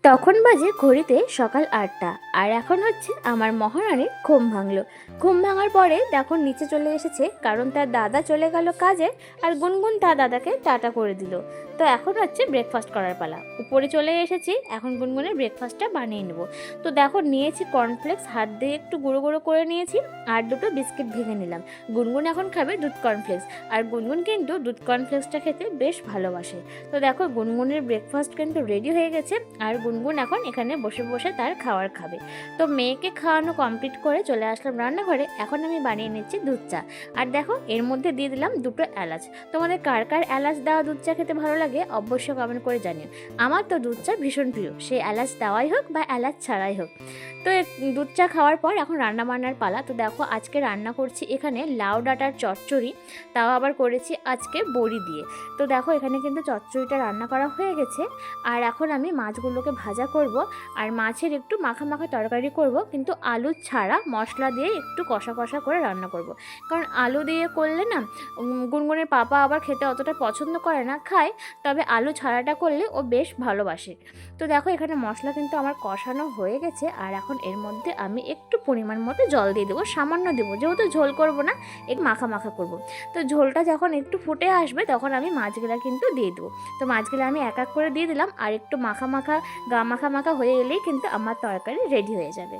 তখন বাজে ঘড়িতে সকাল ৮টা। আর এখন হচ্ছে আমার মহারানীর ঘুম ভাঙলো। ঘুম ভাঙার পরে দেখো নিচে চলে এসেছে, কারণ তার দাদা চলে গেল কাজে। আর গুনগুন তার দাদাকে টাটা করে দিল। তো এখন হচ্ছে ব্রেকফাস্ট করার পালা। উপরে চলে এসেছি, এখন গুনগুনের ব্রেকফাস্টটা বানিয়ে নেব। তো দেখো নিয়েছি কর্নফ্লেক্স, হাত দিয়ে একটু গুঁড়ো গুঁড়ো করে নিয়েছি, আর দুটো বিস্কিট ভেঙে নিলাম। গুনগুন এখন খাবে দুধ কর্নফ্লেক্স, আর গুনগুন কিন্তু দুধ কর্নফ্লেক্সটা খেতে বেশ ভালোবাসে। তো দেখো গুনগুনের ব্রেকফাস্ট কিন্তু রেডি হয়ে গেছে, আর গুনগুন এখন এখানে বসে বসে তার খাবার খাবে। তো মেয়েকে খাওয়ানো কমপ্লিট করে চলে আসলাম রান্নাঘরে। এখন আমি বানিয়ে নিচ্ছি দুধ চা। আর দেখো এর মধ্যে দিয়ে দিলাম দুটো এলাচ। তোমাদের কার কার এলাচ দেওয়া দুধ চা খেতে ভালো লাগে অবশ্যই কমেন্ট করে জানিও। আমার তো দুধ চা ভীষণ প্রিয়, সে এলাচ দেওয়াই হোক বা এলাচ ছাড়াই হোক। তো দুধ চা খাওয়ার পর এখন রান্না বান্নার পালা। তো দেখো আজকে রান্না করছি এখানে লাউ ডাঁটার চচ্চড়ি, তাও আবার করেছি আজকে বড়ি দিয়ে। তো দেখো এখানে কিন্তু চচ্চড়িটা রান্না করা হয়ে গেছে। আর এখন আমি মাছগুলোকে ভাজা করব, আর মাছের একটু মাখা মাখা তরকারি করব, কিন্তু আলু ছাড়া মশলা দিয়ে একটু কষা কষা করে রান্না করব। কারণ আলু দিয়ে করলে না গুনগুনের পাপা আবার খেতে অতটা পছন্দ করে না, খায়, তবে আলু ছাড়াটা করলে ও বেশ ভালোবাসে। তো দেখো এখানে মশলা কিন্তু আমার কষানো হয়ে গেছে। আর এখন এর মধ্যে আমি একটু পরিমাণ মতো জল দিয়ে দেবো, সামান্য দেবো, যেহেতু ঝোল করব না, একটু মাখা মাখা করব। তো ঝোলটা যখন একটু ফুটে আসবে তখন আমি মাছগুলা কিন্তু দিয়ে দেবো। তো মাছগুলো আমি এক এক করে দিয়ে দিলাম, আর একটু মাখা মাখা মাখা মাখা হয়ে এলেই কিন্তু আমার তরকারি রেডি হয়ে যাবে।